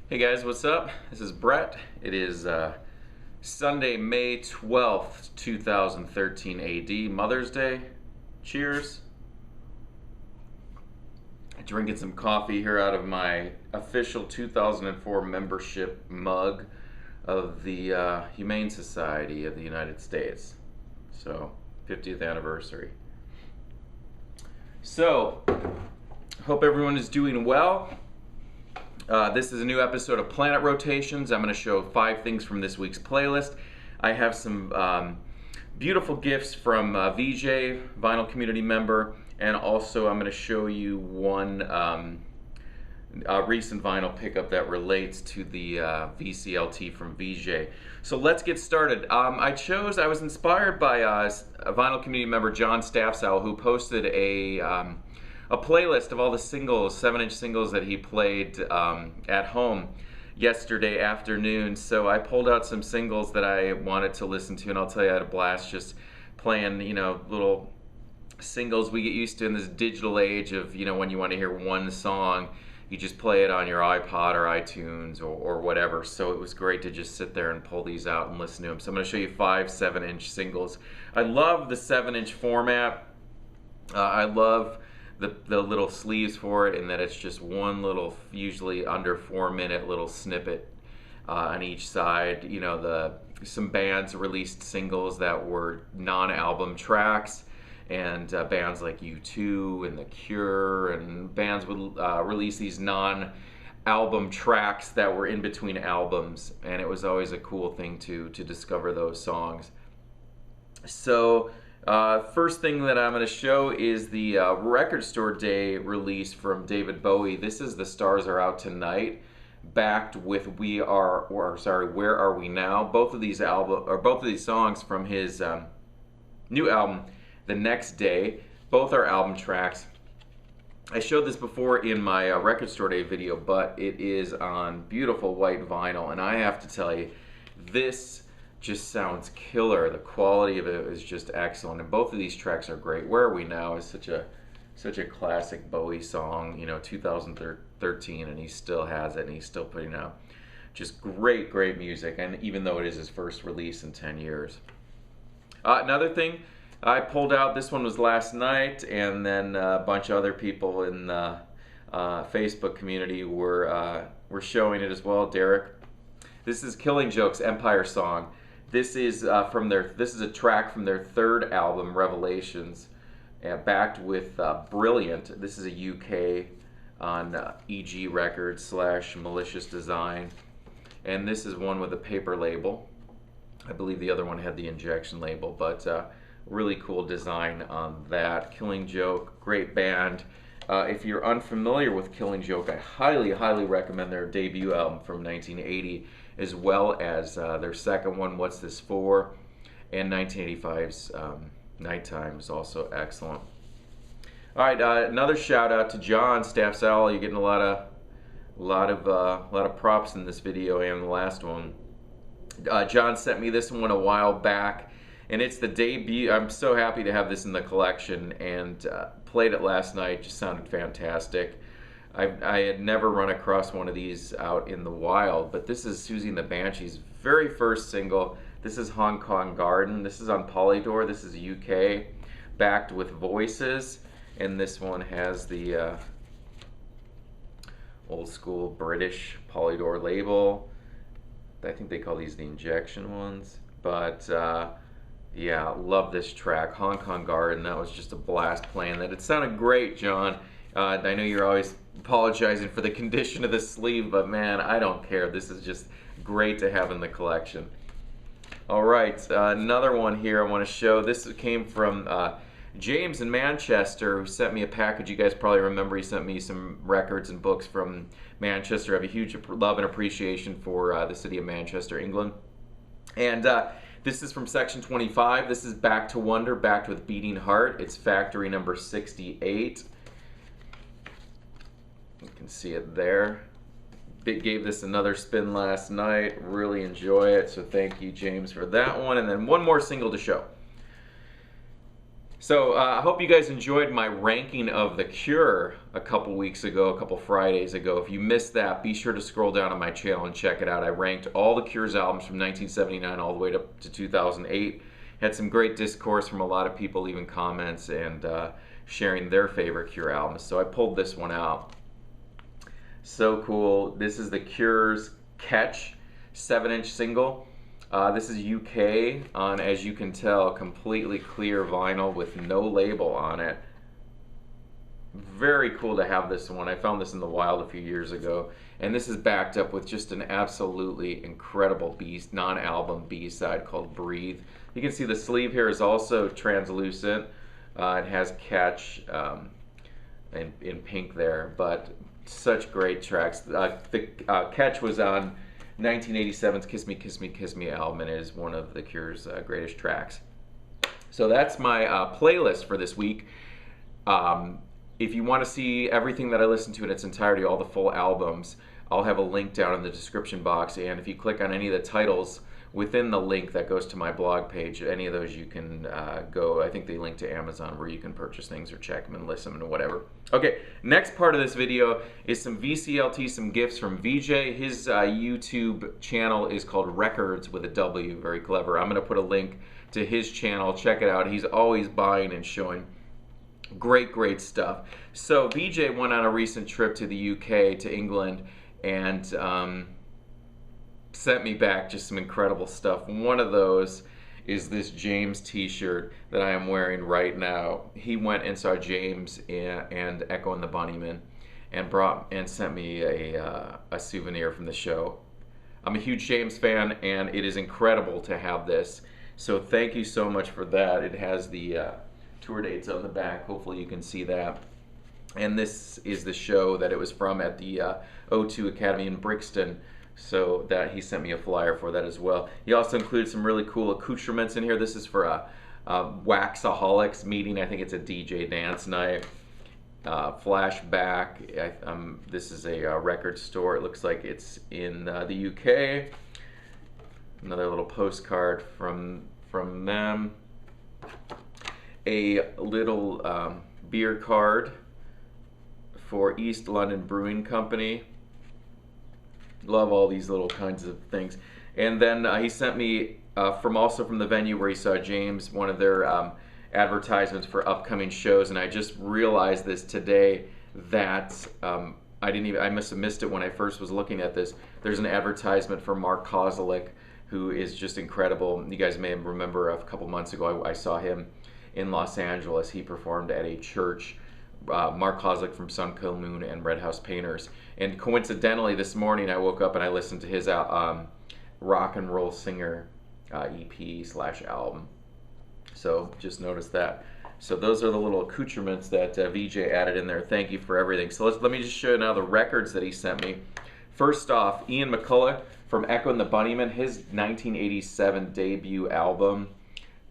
Hey guys, what's up? This is Bret. It is Sunday, May 12th, 2013 AD, Mother's Day. Cheers. Drinking some coffee here out of my official 2004 membership mug of the Humane Society of the United States. So, 50th anniversary. So, hope everyone is doing well. This is a new episode of Planet Rotations. I'm going to show 5 things from this week's playlist. I have some beautiful gifts from Vijai, vinyl community member, and also I'm going to show you one recent vinyl pickup that relates to the VCLT from Vijai. So let's get started. I was inspired by a vinyl community member, John Staffsell, who posted a playlist of all the singles, 7-inch singles that he played at home yesterday afternoon. So I pulled out some singles that I wanted to listen to, and I'll tell you, I had a blast just playing, little singles we get used to in this digital age of, when you want to hear one song, you just play it on your iPod or iTunes or whatever. So it was great to just sit there and pull these out and listen to them. So I'm going to show you 5 7-inch singles. I love the 7-inch format. I love the little sleeves for it, and that it's just one little, usually under 4-minute little snippet on each side. Some bands released singles that were non-album tracks, and bands like U2 and The Cure, and bands would release these non-album tracks that were in between albums, and it was always a cool thing to discover those songs. So first thing that I'm going to show is the Record Store Day release from David Bowie. This is The Stars Are Out Tonight, backed with Where Are We Now? Both of these songs from his new album, The Next Day. Both are album tracks. I showed this before in my Record Store Day video, but it is on beautiful white vinyl, and I have to tell you, this just sounds killer. The quality of it is just excellent, and both of these tracks are great. Where Are We Now is such a classic Bowie song, 2013, and he still has it, and he's still putting out just great music, and even though it is his first release in 10 years. Another thing I pulled out, this one was last night, and then a bunch of other people in the Facebook community were showing it as well. Derek, this is Killing Joke's Empire Song. This is a track from their 3rd album, Revelations, backed with Brilliant. This is a UK on EG Records / Malicious Design, and this is one with a paper label. I believe the other one had the injection label, but really cool design on that. Killing Joke, great band. If you're unfamiliar with Killing Joke, I highly recommend their debut album from 1980, as well as their second one, What's This For? And 1985's Nighttime is also excellent. All right, another shout out to John Staffsell. You're getting a lot of props in this video and the last one. John sent me this one a while back, and it's the debut. I'm so happy to have this in the collection, and played it last night. Just sounded fantastic. I had never run across one of these out in the wild, but this is Susie and the Banshees' very first single. This is Hong Kong Garden. This is on Polydor. This is UK, backed with Voices, and this one has the old school British Polydor label. I think they call these the injection ones, but yeah, love this track, Hong Kong Garden. That was just a blast playing that. It sounded great, John. I know you're always apologizing for the condition of the sleeve, but man, I don't care. This is just great to have in the collection. All right, another one here I want to show. This came from James in Manchester, who sent me a package. You guys probably remember he sent me some records and books from Manchester. I have a huge love and appreciation for the city of Manchester, England. And this is from Section 25. This is Back to Wonder, backed with Beating Heart. It's factory number 68. You can see it there. Gave this another spin last night. Really enjoy it. So thank you, James, for that one. And then one more single to show. So I hope you guys enjoyed my ranking of The Cure a couple weeks ago, a couple Fridays ago. If you missed that, be sure to scroll down on my channel and check it out. I ranked all The Cure's albums from 1979 all the way up to 2008. Had some great discourse from a lot of people leaving comments and sharing their favorite Cure albums. So I pulled this one out. So cool. This is The Cure's Catch 7-inch single. This is UK on, as you can tell, completely clear vinyl with no label on it. Very cool to have this one. I found this in the wild a few years ago. And this is backed up with just an absolutely incredible non-album B-side called Breathe. You can see the sleeve here is also translucent. It has Catch in pink there, but such great tracks. Catch was on 1987's Kiss Me, Kiss Me, Kiss Me album, and it is one of The Cure's greatest tracks. So that's my playlist for this week. If you want to see everything that I listened to in its entirety, all the full albums, I'll have a link down in the description box, and if you click on any of the titles within the link that goes to my blog page, any of those you can go. I think they link to Amazon where you can purchase things or check them and listen and whatever. Okay, next part of this video is some VCLT, some gifts from Vijai. His YouTube channel is called Wreckords with a W, very clever. I'm going to put a link to his channel. Check it out. He's always buying and showing great stuff. So Vijai went on a recent trip to the UK, to England, and sent me back just some incredible stuff. One of those is this James t-shirt that I am wearing right now. He went and saw James and Echo and the Bunnymen and sent me a souvenir from the show. I'm a huge James fan, and it is incredible to have this. So thank you so much for that. It has the tour dates on the back. Hopefully you can see that. And this is the show that it was from at the O2 Academy in Brixton. So that he sent me a flyer for that as well. He also included some really cool accoutrements in here. This is for a Waxaholics meeting. I think it's a DJ dance night. Flashback. This is a record store. It looks like it's in the UK. Another little postcard from them. A little beer card for East London Brewing Company. Love all these little kinds of things. And then he sent me also from the venue where he saw James, one of their advertisements for upcoming shows. And I just realized this today that I must have missed it when I first was looking at this. There's an advertisement for Mark Kozelik, who is just incredible. You guys may remember a couple months ago I saw him in Los Angeles. He performed at a church. Mark Kozelik from Sun Kill Moon and Red House Painters. And coincidentally, this morning I woke up and I listened to his Rock and Roll Singer EP/album. So just noticed that. So those are the little accoutrements that Vijai added in there. Thank you for everything. So let me just show you now the records that he sent me. First off, Ian McCulloch from Echo and the Bunnymen, his 1987 debut album,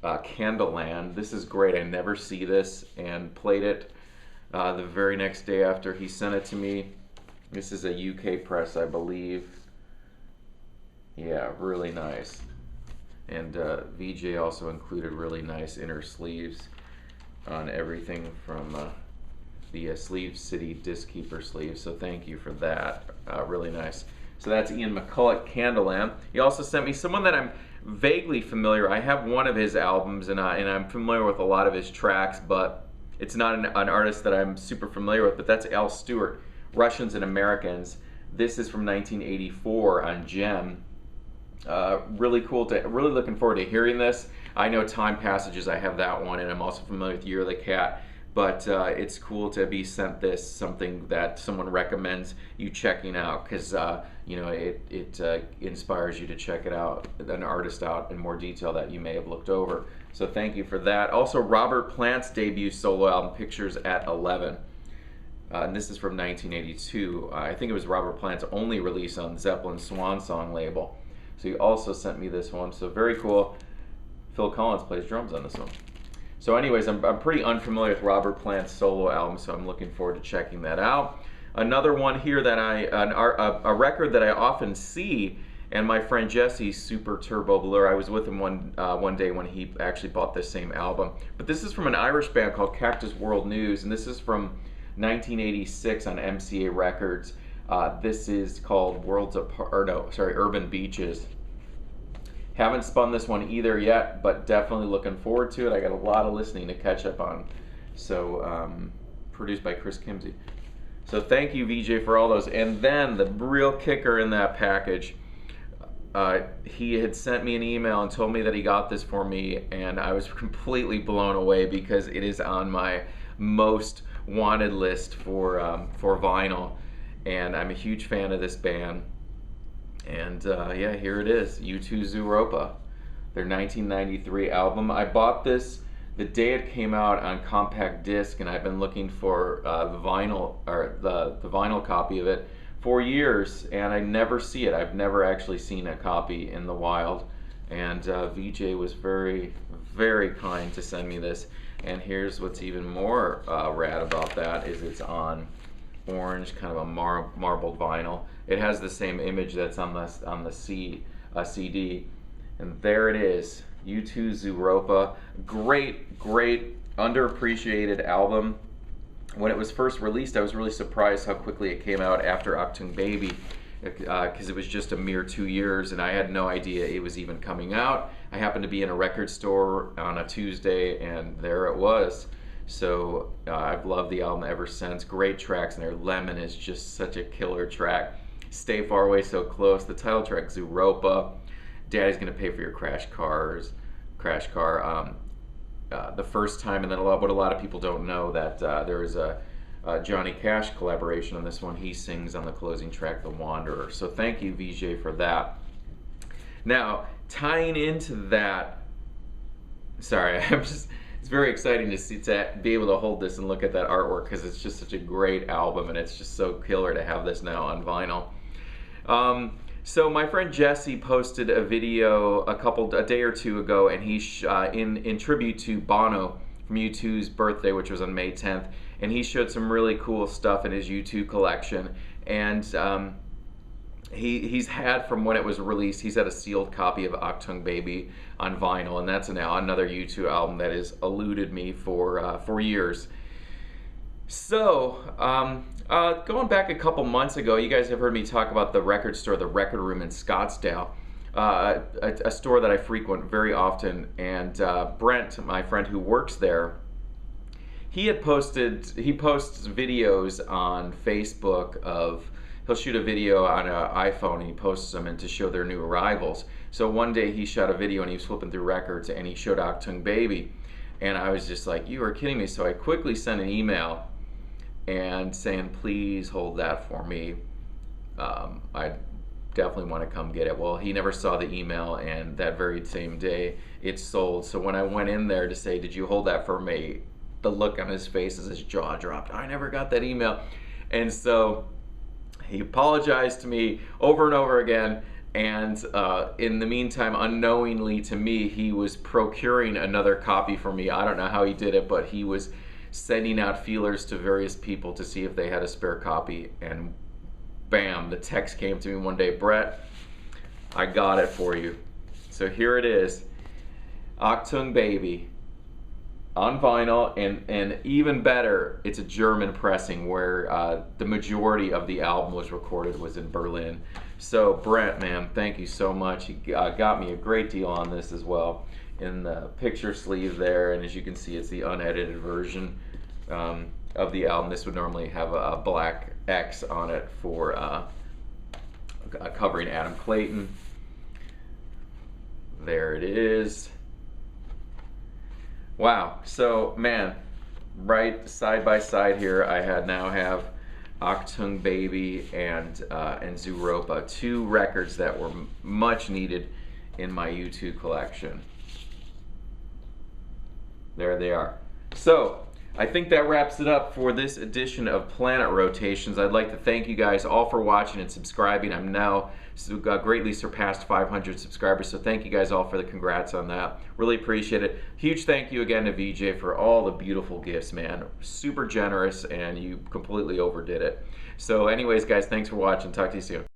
Candleland. This is great. I never see this, and played it the very next day after he sent it to me. This is a UK press, I believe. Yeah, really nice. And Vijai also included really nice inner sleeves on everything from the Sleeve City Disc Keeper sleeve. So thank you for that. Really nice. So that's Ian McCulloch, Candleland. He also sent me someone that I'm vaguely familiar. I have one of his albums, and I'm familiar with a lot of his tracks, but it's not an artist that I'm super familiar with, but that's Al Stewart, Russians and Americans. This is from 1984 on Gem. Really cool. Really looking forward to hearing this. I know Time Passages, I have that one, and I'm also familiar with Year of the Cat, but it's cool to be sent this, something that someone recommends you checking out, because you know, it inspires you to check it out, an artist out in more detail that you may have looked over. So thank you for that. Also, Robert Plant's debut solo album, Pictures at 11. And this is from 1982. I think it was Robert Plant's only release on Zeppelin's Swan Song label. So he also sent me this one. So very cool. Phil Collins plays drums on this one. So anyways, I'm pretty unfamiliar with Robert Plant's solo album, so I'm looking forward to checking that out. Another one here that a record that I often see And my friend Jesse, Super Turbo Blur, I was with him one day when he actually bought this same album. But this is from an Irish band called Cactus World News, and this is from 1986 on MCA Records. This is called Urban Beaches. Haven't spun this one either yet, but definitely looking forward to it. I got a lot of listening to catch up on. So, produced by Chris Kimsey. So thank you, VJ, for all those. And then the real kicker in that package, he had sent me an email and told me that he got this for me, and I was completely blown away because it is on my most wanted list for vinyl, and I'm a huge fan of this band. And yeah, here it is, U2 Zooropa, their 1993 album. I bought this the day it came out on compact disc, and I've been looking for the vinyl, or the vinyl copy of it for years, and I never see it. I've never actually seen a copy in the wild, and VJ was very, very kind to send me this. And here's what's even more rad about that is it's on orange, kind of a marbled vinyl. It has the same image that's on the CD, and there it is, U2 Zooropa. Great, underappreciated album. When it was first released, I was really surprised how quickly it came out after Achtung Baby, because it was just a mere 2 years, and I had no idea it was even coming out. I happened to be in a record store on a Tuesday, and there it was. So I've loved the album ever since. Great tracks in there. Lemon is just such a killer track. Stay Far Away So Close. The title track, Zooropa. Daddy's Gonna Pay for Your Crash Car. The first time, and then what a lot of people don't know, that there is a Johnny Cash collaboration on this one. He sings on the closing track, The Wanderer. So thank you, VJ, for that. Now, tying into that, sorry, it's very exciting to be able to hold this and look at that artwork, because it's just such a great album, and it's just so killer to have this now on vinyl. So my friend Jesse posted a video a day or two ago, and he in tribute to Bono from U2's birthday, which was on May 10th, and he showed some really cool stuff in his U2 collection. And he's had, from when it was released, he's had a sealed copy of Achtung Baby on vinyl, and that's now another U2 album that has eluded me for years. So, going back a couple months ago, you guys have heard me talk about the record store, the Record Room in Scottsdale, a store that I frequent very often. And Brent, my friend who works there, he posts videos on Facebook of, he'll shoot a video on an iPhone and he posts them and to show their new arrivals. So one day he shot a video and he was flipping through records and he showed Achtung Baby. And I was just like, you are kidding me. So I quickly sent an email and saying, please hold that for me. I definitely want to come get it. Well, he never saw the email, and that very same day it sold. So when I went in there to say, did you hold that for me, the look on his face as his jaw dropped. I never got that email. And so he apologized to me over and over again, and in the meantime, unknowingly to me, he was procuring another copy for me. I don't know how he did it, but he was sending out feelers to various people to see if they had a spare copy, and bam, the text came to me one day, Bret, I got it for you. So here it is, Achtung Baby on vinyl, and even better, it's a German pressing where the majority of the album was recorded was in Berlin. So Brent, man, thank you so much. He got me a great deal on this as well. In the picture sleeve there, and as you can see, it's the unedited version of the album. This would normally have a black X on it for covering Adam Clayton. There it is. Wow. So man, right side by side here, I now have Achtung Baby and Zooropa, two records that were much needed in my U2 collection. There they are. So I think that wraps it up for this edition of Planet Rotations. I'd like to thank you guys all for watching and subscribing. I'm now greatly surpassed 500 subscribers, so thank you guys all for the congrats on that. Really appreciate it. Huge thank you again to VJ for all the beautiful gifts, man. Super generous, and you completely overdid it. So anyways, guys, thanks for watching. Talk to you soon.